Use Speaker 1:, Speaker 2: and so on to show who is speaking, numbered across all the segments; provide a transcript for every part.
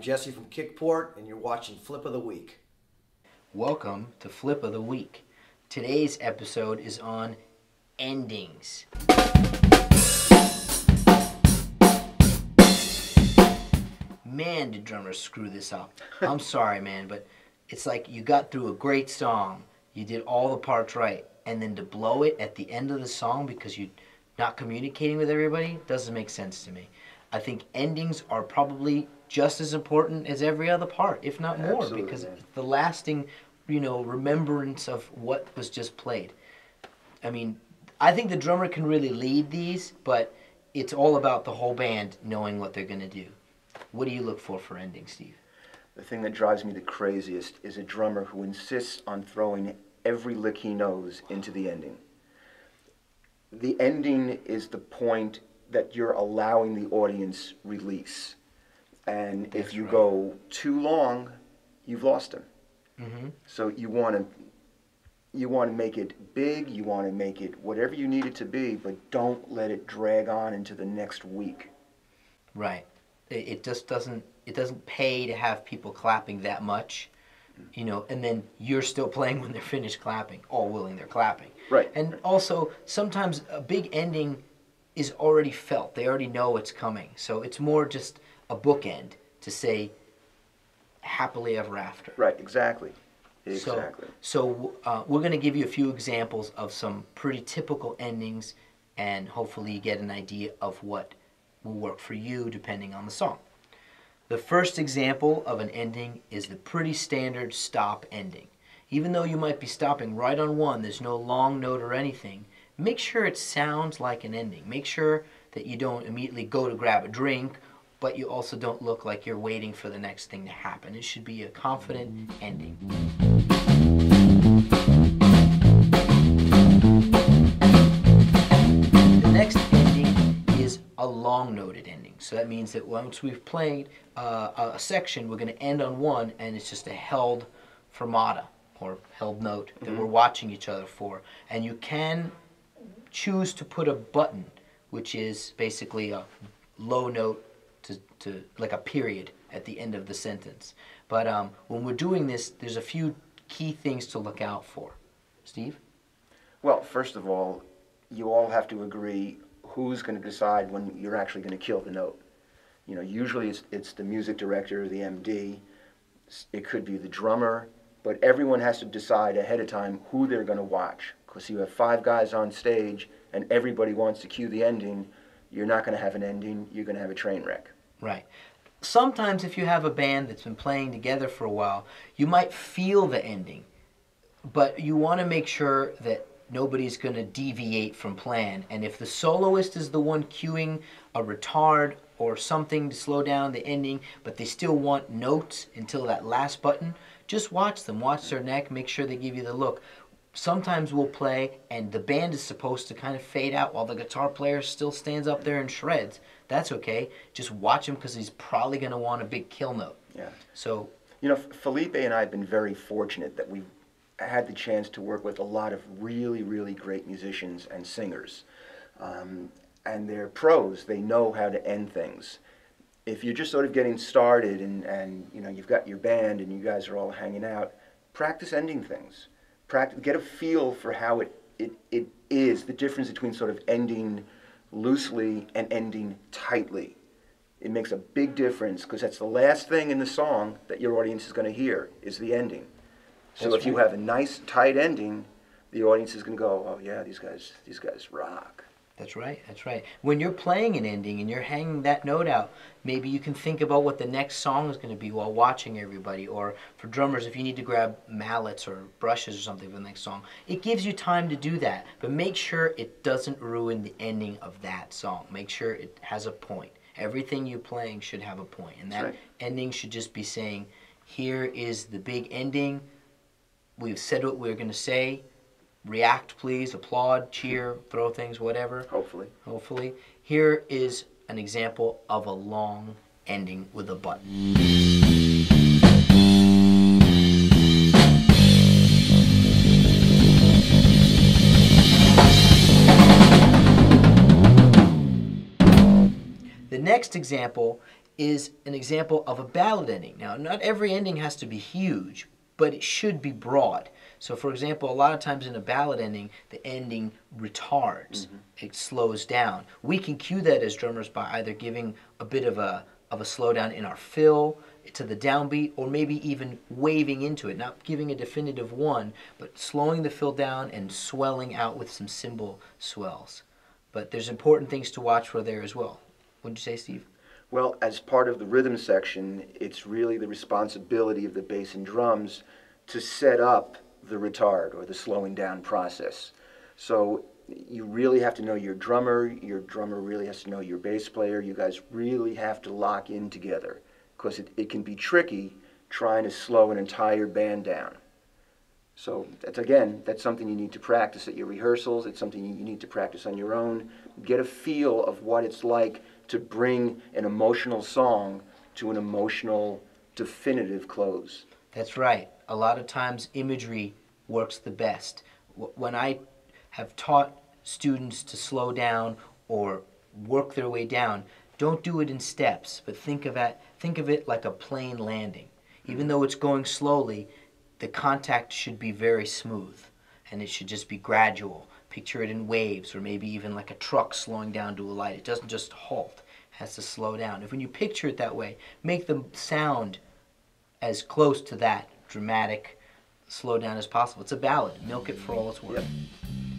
Speaker 1: Jesse from Kickport, and you're watching Flip of the Week.
Speaker 2: Welcome to Flip of the Week. Today's episode is on endings. Man, did drummers screw this up. I'm sorry, man, but it's like you got through a great song, you did all the parts right, and then to blow it at the end of the song because you're not communicating with everybody doesn't make sense to me. I think endings are probably just as important as every other part, if not more,
Speaker 3: Absolutely,
Speaker 2: because
Speaker 3: man.
Speaker 2: it's the lasting, remembrance of what was just played. I mean, I think the drummer can really lead these, but it's all about the whole band knowing what they're going to do. What do you look for endings, Steve?
Speaker 3: The thing that drives me the craziest is a drummer who insists on throwing every lick he knows into the ending. The ending is the point that you're allowing the audience release. And
Speaker 2: That's
Speaker 3: if you
Speaker 2: right.
Speaker 3: go too long, you've lost them.
Speaker 2: Mm-hmm.
Speaker 3: So you want to make it big, you want to make it whatever you need it to be, but don't let it drag on into the next week.
Speaker 2: Right. It just doesn't pay to have people clapping that much, and then you're still playing when they're finished clapping, all willing they're clapping.
Speaker 3: Right.
Speaker 2: And also, sometimes a big ending is already felt. They already know it's coming. So it's more just a bookend to say happily ever after.
Speaker 3: Right, exactly. Exactly.
Speaker 2: So we're going to give you a few examples of some pretty typical endings, and hopefully you get an idea of what will work for you depending on the song. The first example of an ending is the pretty standard stop ending. Even though you might be stopping right on one, there's no long note or anything, make sure it sounds like an ending. Make sure that you don't immediately go to grab a drink, but you also don't look like you're waiting for the next thing to happen. It should be a confident ending. The next ending is a long-noted ending. So that means that once we've played a section, we're going to end on one, and it's just a held fermata or held note that we're watching each other for. And you can choose to put a button, which is basically a low note to like a period at the end of the sentence. But when we're doing this, there's a few key things to look out for. Steve?
Speaker 3: Well, first of all, you all have to agree who's going to decide when you're actually going to kill the note. Usually it's the music director or the MD. It could be the drummer, but everyone has to decide ahead of time who they're going to watch. Because you have 5 guys on stage and everybody wants to cue the ending, you're not going to have an ending, you're going to have a train wreck.
Speaker 2: Right. Sometimes if you have a band that's been playing together for a while, you might feel the ending, but you want to make sure that nobody's going to deviate from plan. And if the soloist is the one cueing a retard or something to slow down the ending, but they still want notes until that last button, just watch them. Watch their neck. Make sure they give you the look. Sometimes we'll play and the band is supposed to kind of fade out while the guitar player still stands up there and shreds. That's okay. Just watch him because he's probably going to want a big kill note.
Speaker 3: Yeah.
Speaker 2: So,
Speaker 3: Felipe and I have been very fortunate that we've had the chance to work with a lot of really, really great musicians and singers. And they're pros. They know how to end things. If you're just sort of getting started and you've got your band and you guys are all hanging out, practice ending things. Get a feel for how it is, the difference between sort of ending loosely and ending tightly. It makes a big difference because that's the last thing in the song that your audience is going to hear is the ending. So
Speaker 2: That's
Speaker 3: if you
Speaker 2: right.
Speaker 3: have a nice tight ending, the audience is going to go, oh yeah, these guys rock.
Speaker 2: that's right, that's right. When you're playing an ending and you're hanging that note out, maybe you can think about what the next song is going to be while watching everybody. Or for drummers, if you need to grab mallets or brushes or something for the next song, it gives you time to do that. But make sure it doesn't ruin the ending of that song. Make sure it has a point. Everything you're playing should have a point. And that
Speaker 3: That's right.
Speaker 2: ending should just be saying, here is the big ending. We've said what we're going to say. React, please. Applaud, cheer, throw things, whatever.
Speaker 3: Hopefully.
Speaker 2: Here is an example of a long ending with a button. The next example is an example of a ballad ending. Now, not every ending has to be huge, but it should be broad. So, for example, a lot of times in a ballad ending, the ending retards. It slows down. We can cue that as drummers by either giving a bit of a slowdown in our fill to the downbeat, or maybe even waving into it, not giving a definitive one, but slowing the fill down and swelling out with some cymbal swells. But there's important things to watch for there as well. Wouldn't you say, Steve?
Speaker 3: Well, as part of the rhythm section, it's really the responsibility of the bass and drums to set up the retard or the slowing down process. So you really have to know your drummer really has to know your bass player. You guys really have to lock in together, because it can be tricky trying to slow an entire band down. So that's something you need to practice at your rehearsals. It's something you need to practice on your own. Get a feel of what it's like to bring an emotional song to an emotional, definitive close.
Speaker 2: That's right. A lot of times imagery works the best. When I have taught students to slow down or work their way down, don't do it in steps, but think of it like a plane landing. Even though it's going slowly, the contact should be very smooth, and it should just be gradual. Picture it in waves, or maybe even like a truck slowing down to a light. It doesn't just halt, it has to slow down. If when you picture it that way, make the sound as close to that dramatic slowdown as possible. It's a ballad. Milk it for all it's worth.
Speaker 3: Yep.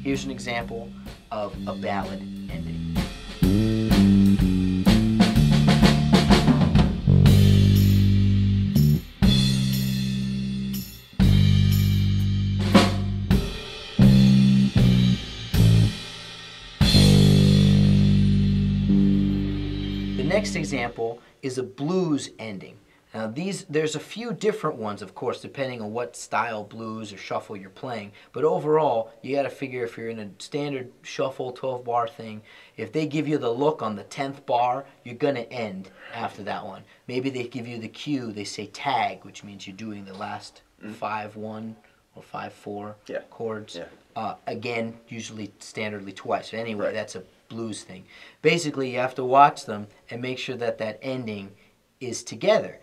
Speaker 2: Here's an example of a ballad ending. The next example is a blues ending. Now there's a few different ones, of course, depending on what style blues or shuffle you're playing. But overall, you got to figure if you're in a standard shuffle 12-bar thing, if they give you the look on the 10th bar, you're going to end after that one. Maybe they give you the cue, they say tag, which means you're doing the last 5-1 or 5-4 chords.
Speaker 3: Yeah.
Speaker 2: Again, usually standardly twice. But anyway,
Speaker 3: Right.
Speaker 2: That's a blues thing. Basically, you have to watch them and make sure that that ending is together.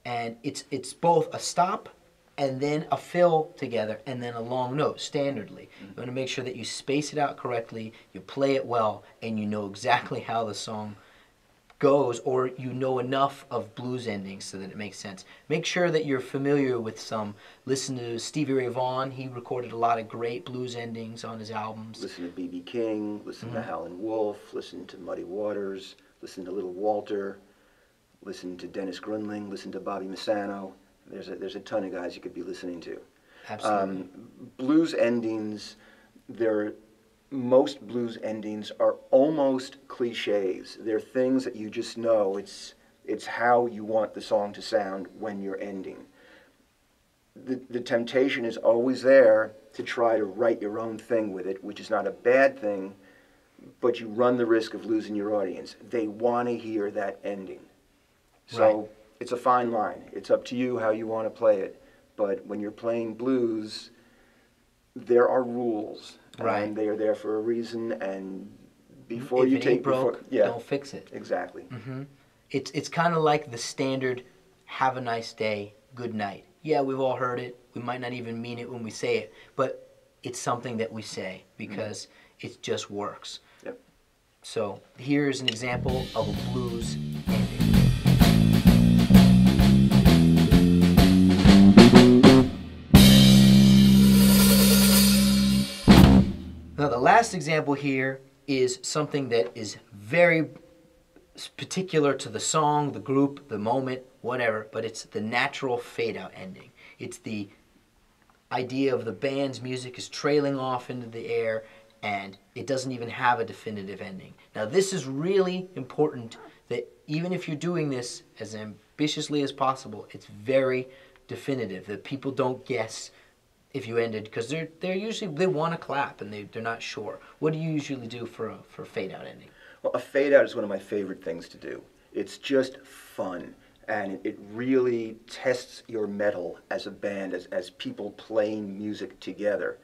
Speaker 2: And it's both a stop and then a fill together and then a long note, standardly. You want to make sure that you space it out correctly, you play it well, and you know exactly how the song goes, or you know enough of blues endings so that it makes sense. Make sure that you're familiar with some. Listen to Stevie Ray Vaughan. He recorded a lot of great blues endings on his albums.
Speaker 3: Listen to B.B. King, listen to Howlin' Wolf, listen to Muddy Waters, listen to Little Walter, listen to Dennis Grunling, listen to Bobby Massano. There's a ton of guys you could be listening to.
Speaker 2: Absolutely.
Speaker 3: Blues endings, most blues endings are almost cliches. They're things that you just know. It's how you want the song to sound when you're ending. The temptation is always there to try to write your own thing with it, which is not a bad thing, but you run the risk of losing your audience. They want to hear that ending. So It's a fine line. It's up to you how you want to play it. But when you're playing blues, there are rules.
Speaker 2: Right.
Speaker 3: And they are there for a reason. And before
Speaker 2: if
Speaker 3: you
Speaker 2: it
Speaker 3: take
Speaker 2: ain't broke, don't fix it.
Speaker 3: Exactly.
Speaker 2: It's kind of like the standard "Have a nice day, good night." Yeah, we've all heard it. We might not even mean it when we say it, but it's something that we say because it just works.
Speaker 3: Yep.
Speaker 2: So here's an example of a blues ending. Now the last example here is something that is very particular to the song, the group, the moment, whatever, but it's the natural fade-out ending. It's the idea of the band's music is trailing off into the air and it doesn't even have a definitive ending. Now this is really important, that even if you're doing this as ambitiously as possible, it's very definitive, that people don't guess if you ended, because they're usually, they want to clap and they're not sure. What do you usually do for a fade-out ending?
Speaker 3: Well, a fade-out is one of my favorite things to do. It's just fun, and it really tests your mettle as a band, as people playing music together,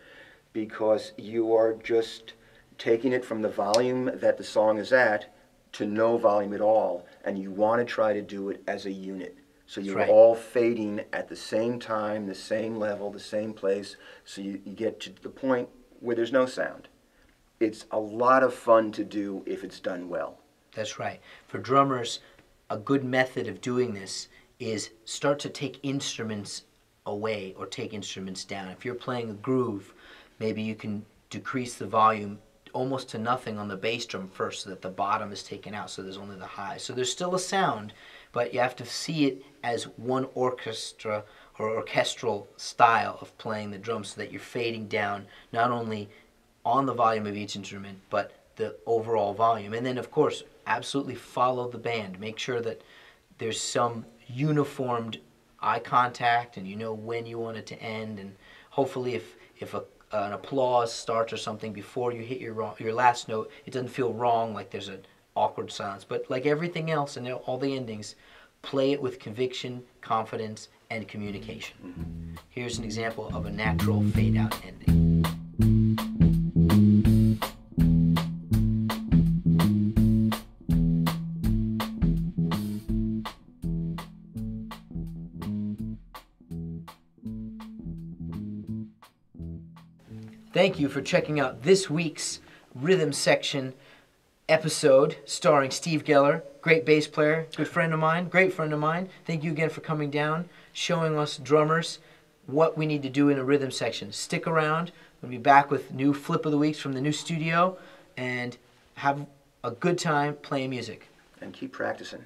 Speaker 3: because you are just taking it from the volume that the song is at to no volume at all, and you want to try to do it as a unit. So you're
Speaker 2: right.
Speaker 3: all fading at the same time, the same level, the same place, so you get to the point where there's no sound. It's a lot of fun to do if it's done well.
Speaker 2: That's right. For drummers, a good method of doing this is start to take instruments away or take instruments down. If you're playing a groove, maybe you can decrease the volume almost to nothing on the bass drum first so that the bottom is taken out, so there's only the high. So there's still a sound, but you have to see it as one orchestra or orchestral style of playing the drums so that you're fading down not only on the volume of each instrument, but the overall volume. And then, of course, absolutely follow the band. Make sure that there's some uniformed eye contact and you know when you want it to end. And hopefully if an applause starts or something before you hit your last note, it doesn't feel wrong, like there's an awkward silence. But like everything else and all the endings, play it with conviction, confidence, and communication. Here's an example of a natural fade-out ending. Thank you for checking out this week's Rhythm Section episode starring Steve Geller, great bass player, good friend of mine, great friend of mine. Thank you again for coming down, showing us drummers what we need to do in a rhythm section. Stick around. We'll be back with new Flip of the Weeks from the new studio, and have a good time playing music.
Speaker 3: And keep practicing.